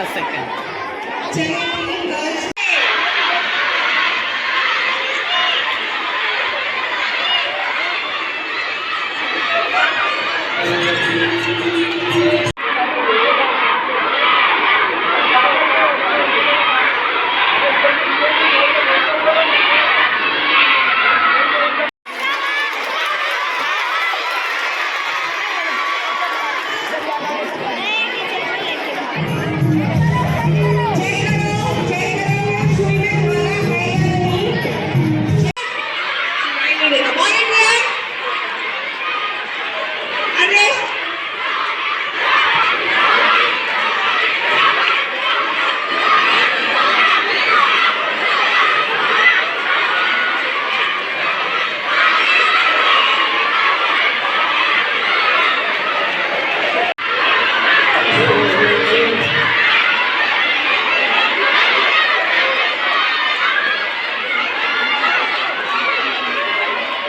per second.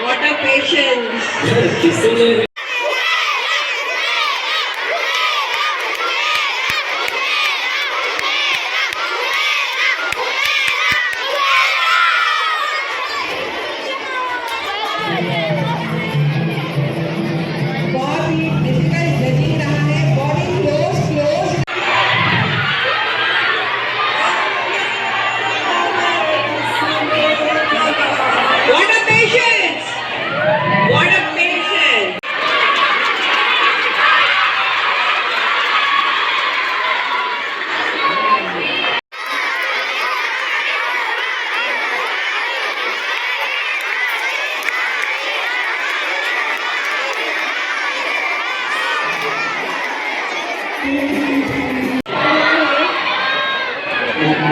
What a patience. बहुत ही difficult journey रहा है. Body close. What a patience! What a patience!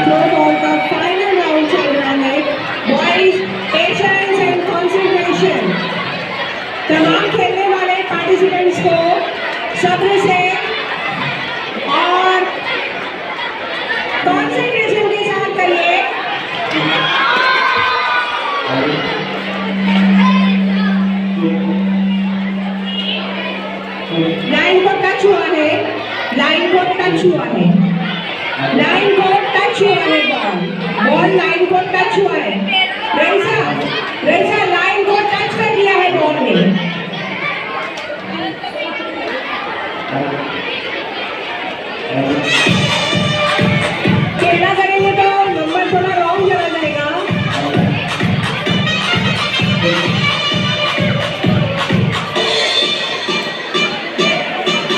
Throw का final round चल रहा है. Boys, patience and concentration. तमाम खेलने वाले पार्टिसिपेंट्स को सब्र से और कंसंट्रेशन के साथ करिए. लाइन को टच हुआ है. लाइन को टच हुआ है. लाइन को टच हुआ है. बॉल लाइन को टच हुआ है. रेसा लाइन को टच कर दिया है बॉल ने. खेलना करेंगे तो नंबर थोड़ा रॉन्ग चला जाएगा.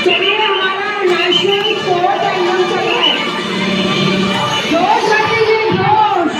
चलिए हमारा नेशनल स्पोर्ट्स एंगल चल रहा है. जोश रखेंगे जोश.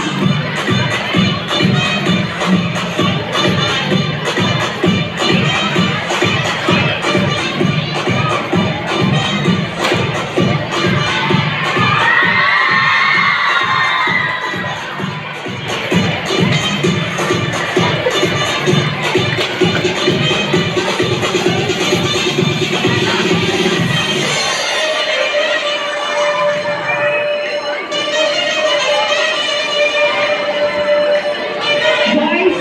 बॉयज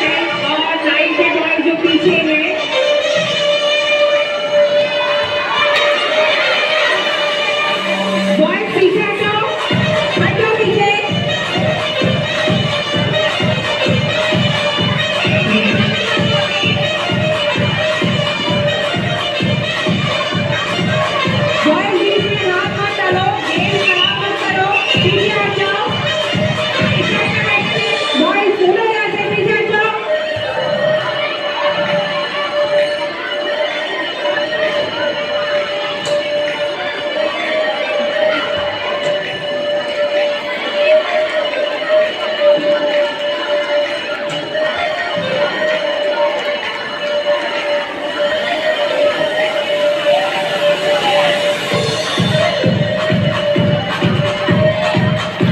10 और 9 के बॉयज जो पीछे हैं, बॉयज पीछे हटो. हटो पीछे. बॉयज बीच में हाथ मत डालो. गेम खराब मत करो. पीछे हट जाओ. बॉयज दोनों यहाँ से पीछे हट जाओ.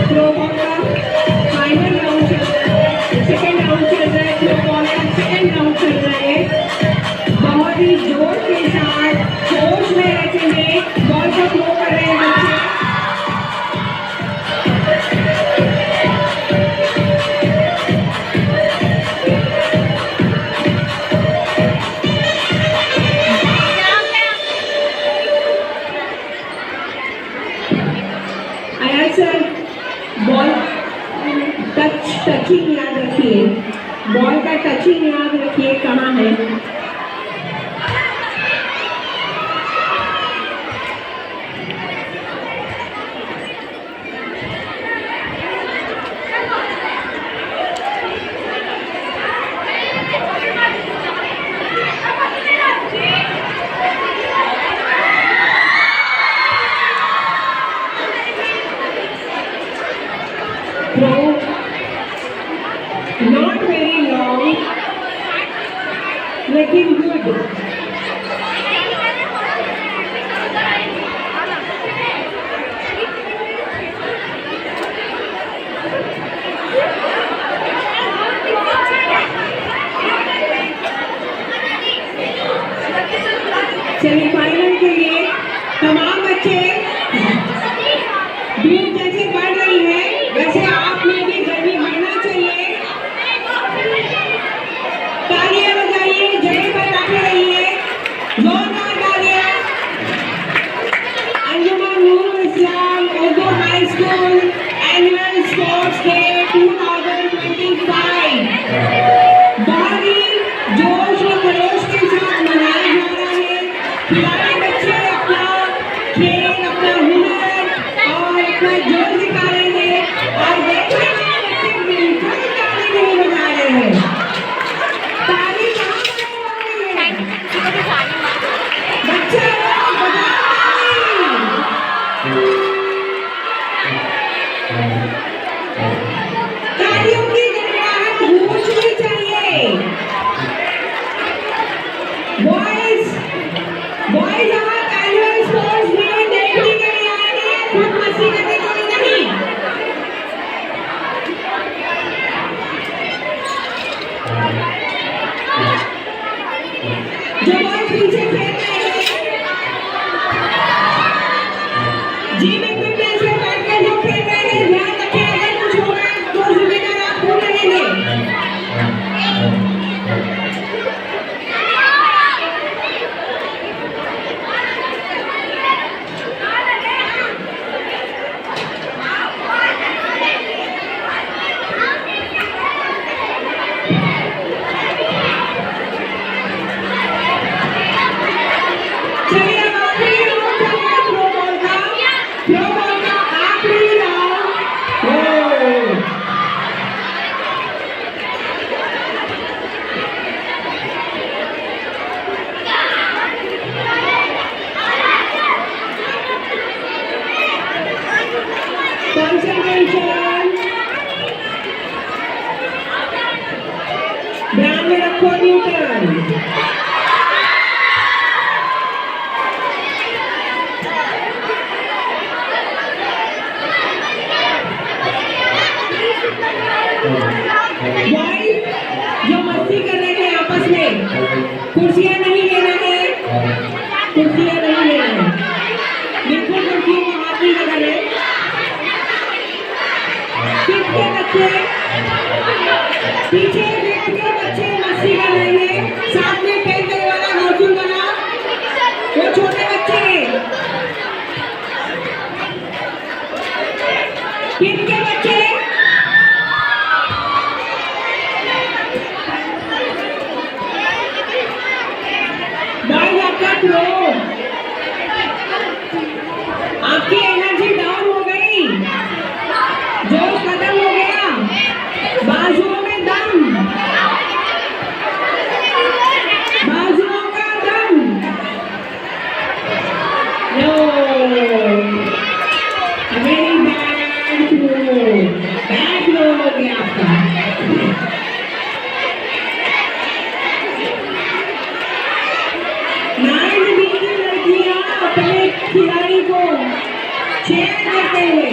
थ्रो बॉल का फाइनल राउंड चल रहा है. सेकंड राउंड चल रहा है. थ्रो बॉल का सेकंड राउंड चल रहा है. बहुत ही जोर के साथ जोश में रहते हुए बॉल को थ्रो कर रहे हैं बच्चे. का टचिंग याद रखिए कहाँ है। Not very long, लेकिन good. सेमीफाइनल के लिए तमाम बच्चे धूप जैसे बढ़ रही है, वैसे आप में भी गर्मी बढ़ना चाहिए। तालियां बजाइए, जगह पर बैठे रहिए, जोरदार तालियां। Anjuman Noorul Islam Urdu high school annual sports day 2025 बहुत ही जोश और खरोश के साथ मनाया जा रहा है। खिलाड़ी बच्चे अपना खेल, अपना हुनर और अपना जोश दिखा रहे हैं और देख रहे हैं बच्चे बिल्कुल ताली नहीं बजा रहे हैं। ताली कहाँ बजाई है? बच्चे बजाओ ताली। तालियों की गड़गड़ाहट गूंजनी चाहिए। बॉयज आप एनुअल स्पोर्ट्स में देखने के लिए आए हैं, खुद मस्ती करने के लिए नहीं। जो बॉयज पीछे खेल रहे हैं, जिम इक्विपमेंट्स में बैठकर जो खेल रहे हैं, ध्यान रखें अगर कुछ हो रहा है तो जिम्मेदार आप खुद रहेंगे। चलिए अब आखिरी राउंड चल रहा है थ्रो बॉल का आखिरी राउंड। कंसंट्रेशन, ध्यान में रखो न्यूटन। बॉयज जो मस्ती कर रहे हैं आपस में, कुर्सियां नहीं लेना है, कुर्सियां नहीं लेना है, बिल्कुल कुर्सियों को हाथ नहीं लगा रहे। फिफ्थ के बच्चे पीछे, फिफ्थ के बच्चे मस्ती कर रहे हैं, साथ में टेंथ वाला मौजूद बना, वो छोटे बच्चे। फिफ्थ के बच्चे बॉयज आपका थ्रो, आपकी एनर्जी डाउन हो गई, जोश खत्म हो गया, बाजुओं में दम, बाजुओं का दम। नो, वेरी बैड थ्रो हो गया आपका। नाइन बी की लड़कियां अपने खिलाड़ी को चेयर करते हुए